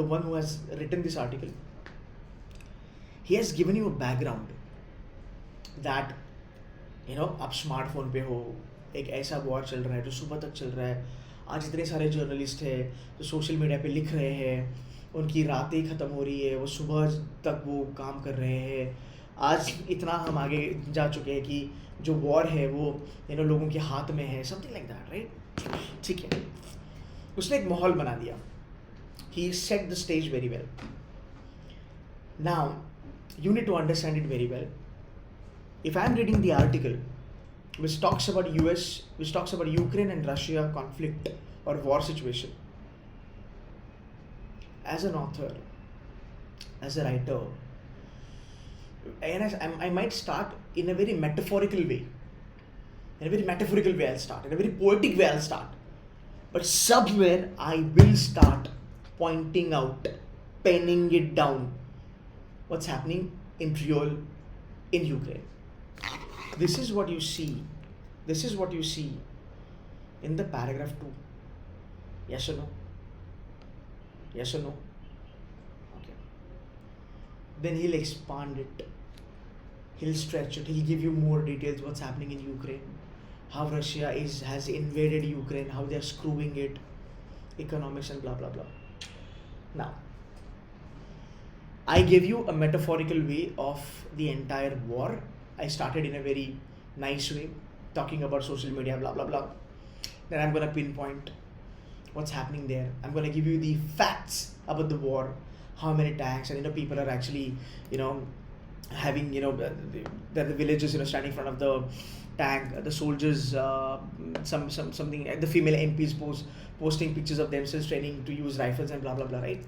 the one who has written this article, he has given you a background that आप smartphone पे हो, एक ऐसा वॉर चल रहा है जो सुबह तक चल रहा है, आज इतने सारे जर्नलिस्ट हैं जो सोशल मीडिया पे लिख रहे हैं, उनकी रातें ख़त्म हो रही है, वो सुबह तक वो काम कर रहे हैं, आज इतना हम आगे जा चुके हैं कि जो वॉर है वो लोगों के हाथ में है, समथिंग लाइक दैट, राइट? ठीक है, उसने एक माहौल बना दिया. He set the stage very well. Now you need to understand it very well. If I am reading the article which talks about which talks about Ukraine and Russia conflict or war situation, as an author, as a writer, and I might start in a very metaphorical way. In a very metaphorical way I'll start. In a very poetic way I'll start. But somewhere I will start pointing out, penning it down, what's happening in real in Ukraine. This is what you see. This is what you see in the paragraph 2. Yes or no? Yes or no? Okay. Then he'll expand it. He'll stretch it. He'll give you more details what's happening in Ukraine. How Russia has invaded Ukraine. How they're screwing it. Economics and blah blah blah. Now, I gave you a metaphorical way of the entire war. I started in a very nice way, talking about social media, blah, blah, blah. Then I'm going to pinpoint what's happening there. I'm going to give you the facts about the war, how many tanks, and people are actually, having, the villagers, standing in front of the tank, the soldiers, something, the female MPs posting pictures of themselves training to use rifles and blah, blah, blah, right?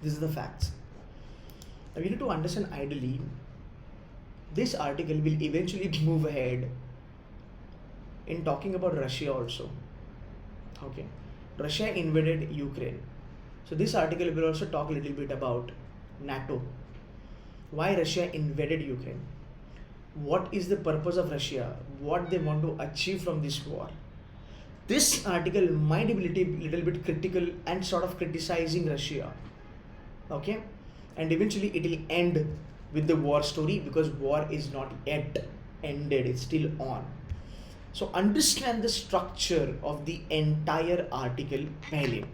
These are the facts. Now you need to understand ideally, this article will eventually move ahead in talking about Russia also. Okay, Russia invaded Ukraine. So this article will also talk a little bit about NATO. Why Russia invaded Ukraine? What is the purpose of Russia? What they want to achieve from this war? This article might be a little bit critical and sort of criticizing Russia. Okay? And eventually it will end with the war story because war is not yet ended, it's still on. So understand the structure of the entire article पहले.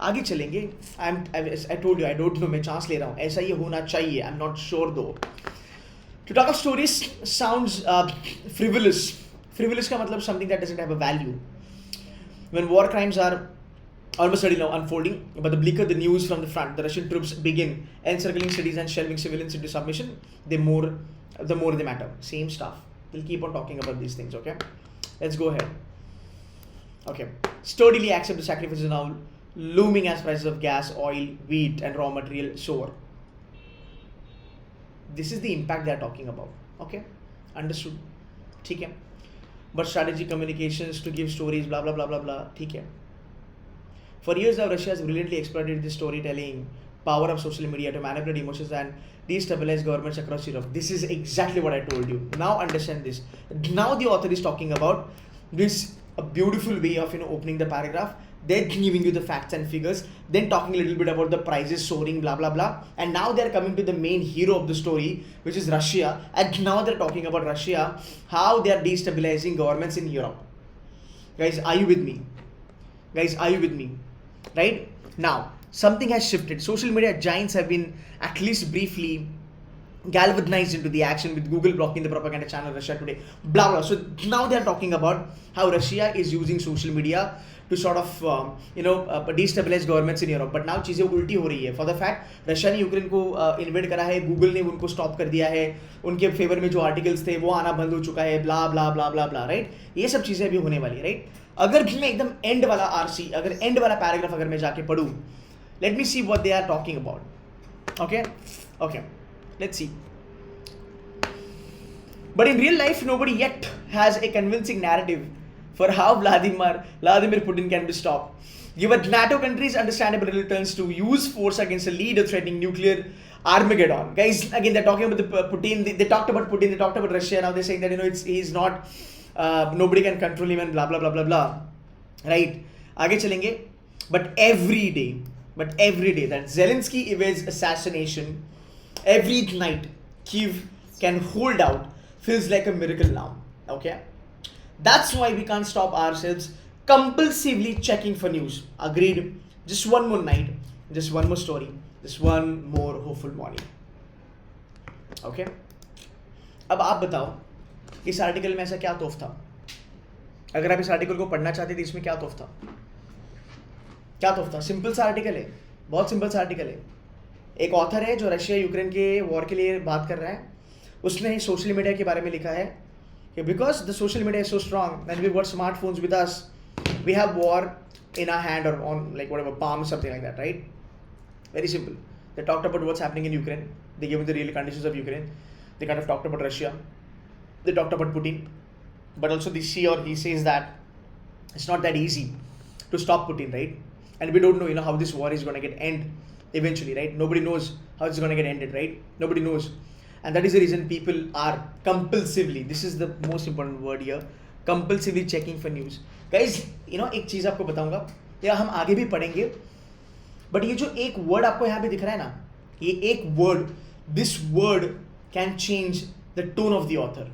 आगे चलेंगे. I told you I don't know, मैं chance ले रहा हूँ. ऐसा ये होना चाहिए. I'm not sure though. To talk of stories sounds frivolous. Frivolous का मतलब something that doesn't have a value. When war crimes are almost ready now unfolding, but the bleaker the news from the front, the Russian troops begin encircling cities and shelving civilians into submission, the more they matter. Same stuff. We'll keep on talking about these things, okay? Let's go ahead. Okay. Sturdily accept the sacrifices now looming as prices of gas, oil, wheat, and raw material soar. This is the impact they are talking about. Okay? Understood? Okay. But strategy communications to give stories, blah, blah, blah, blah, blah. Okay. For years now, Russia has brilliantly exploited the storytelling power of social media to manipulate emotions and destabilize governments across Europe. This is exactly what I told you. Now understand this. Now the author is talking about this a beautiful way of opening the paragraph, then giving you the facts and figures, then talking a little bit about the prices soaring, blah blah blah, and now they're coming to the main hero of the story, which is Russia, and now they're talking about Russia, how they are destabilizing governments in Europe. Guys, are you with me? Guys, are you with me? Right? Now, something has shifted. Social media giants have been at least briefly galvanized into the action with Google blocking the propaganda channel Russia Today, blah blah. So now they are talking about how Russia is using social media to sort of destabilize governments in Europe. But now चीजें उल्टी हो रही है. For the fact Russia ने Ukraine को invade करा है, Google ने उनको स्टॉप कर दिया है, उनके फेवर में जो आर्टिकल्स थे वो आना बंद हो चुका है, ब्ला ब्ला ब्ला ब्ला ब्ला, राइट? ये सब चीजें अभी होने वाली, राइट? अगर मैं एकदम एंड वाला आरसी, अगर एंड वाला पैराग्राफ अगर मैं जाके पढूं, let me see what they are talking about. Okay, let's see. But in real life, nobody yet has a convincing narrative for how Vladimir Putin can be stopped. Given NATO countries' understandable reluctance to use force against a leader threatening nuclear Armageddon. Guys, again, they're talking about Putin. They talked about Putin. They talked about Russia. Now they're saying that he's not. Nobody can control him and blah blah blah blah blah. Right? आगे चलेंगे. But every day, but every day that Zelensky evades assassination, every night Kiev can hold out feels like a miracle now. Okay, that's why we can't stop ourselves compulsively checking for news. Agreed. Just one more night, just one more story, just one more hopeful morning. Okay. अब आप बताओ इस article में ऐसा क्या तोफ था? अगर आप इस आर्टिकल को पढ़ना चाहते थे इसमें क्या तोफ था? क्या तोफ था? सिंपल सा आर्टिकल है, बहुत सिंपल सा आर्टिकल है. एक ऑथर है जो रशिया यूक्रेन के वॉर के लिए बात कर रहा है. उसने सोशल मीडिया के बारे में लिखा है कि because the social media is so strong and we got smartphones with us, we have war in our hand or on like whatever palm, something like that, right? Very simple. They talked about what's happening in Ukraine. They gave the real conditions of Ukraine. They kind of talked about Russia. They talked about Putin. But also he says that it's not that easy to stop Putin, right? And we don't know, how this war is going to get end eventually, right? Nobody knows how it's going to get ended, right? Nobody knows. And that is the reason people are compulsively, this is the most important word here, compulsively checking for news. Guys, एक चीज़ आपको बताऊंगा, या हम आगे भी पढ़ेंगे, but ये जो एक वर्ड आपको यहाँ पे दिख रहा है ना, ये एक word, this word can change the tone of the author.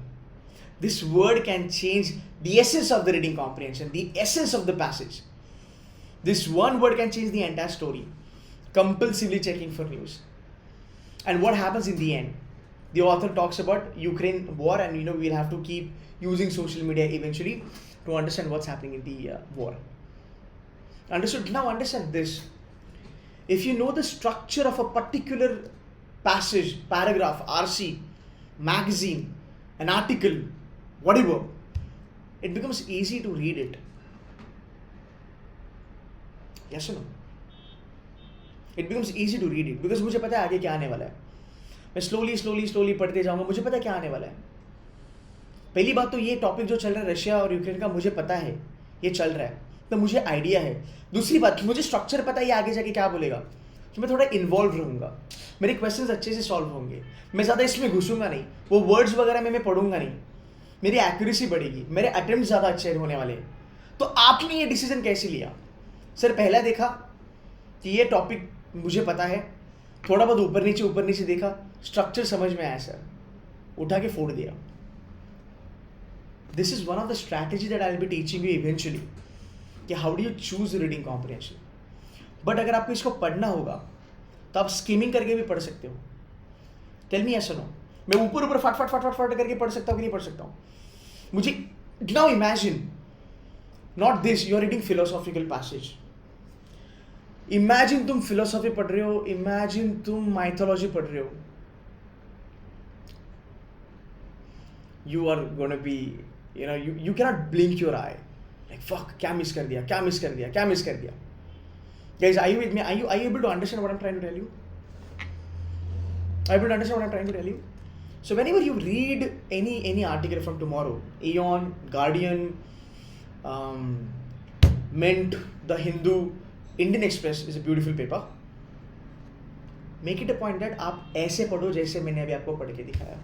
This word can change the essence of the reading comprehension, the essence of the passage. This one word can change the entire story. Compulsively checking for news. And what happens in the end? The author talks about Ukraine war, and we'll have to keep using social media eventually to understand what's happening in the war. Understood? Now understand this. If you know the structure of a particular passage, paragraph, RC, magazine, an article, whatever, it becomes easy to read it. Yes or no? It becomes easy to read it because मुझे पता है आगे क्या आने वाला है. मैं slowly पढ़ते जाऊंगा, मुझे पता है क्या आने वाला है. पहली बात तो ये टॉपिक जो चल रहा है रशिया और यूक्रेन का, मुझे पता है ये चल रहा है, तो मुझे आइडिया है. दूसरी बात, मुझे स्ट्रक्चर पता है ये आगे जाके क्या बोलेगा, तो मैं थोड़ा इन्वॉल्व रहूँगा, मेरे क्वेश्चंस अच्छे से सॉल्व होंगे, मैं ज़्यादा इसमें घुसूंगा नहीं, वो वर्ड्स वगैरह में मैं पढ़ूंगा नहीं, मेरी एक्यूरेसी बढ़ेगी, मेरे अटेम्प्ट ज़्यादा अच्छे होने वाले हैं. तो आपने ये डिसीजन कैसे लिया? सर पहला देखा कि ये टॉपिक मुझे पता है, थोड़ा बहुत ऊपर नीचे देखा, स्ट्रक्चर समझ में आया, सर उठा के फोड़ दिया. This is one of the strategy that I'll be teaching you eventually, कि how do you choose reading comprehension. But अगर आपको इसको पढ़ना होगा तो आप स्कीमिंग करके भी पढ़ सकते हो. Tell me yes or no. मैं ऊपर फट करके पढ़ सकता हूँ कि नहीं पढ़ सकता हूँ? मुझे now imagine not this, you are reading philosophical passage. Imagine तुम philosophy पढ़ रहे हो, imagine तुम mythology पढ़ रहे हो. You are gonna be, you cannot blink your eye. Like fuck, क्या मिस कर दिया. Guys, are you with me? Are you able to understand what I'm trying to tell you? Are you able to understand what I'm trying to tell you? So whenever you read any article from tomorrow, Aeon, Guardian, Mint, The Hindu, Indian Express is a beautiful paper. Make it a point that आप ऐसे पढ़ो जैसे मैंने अभी आपको पढ़ के दिखाया.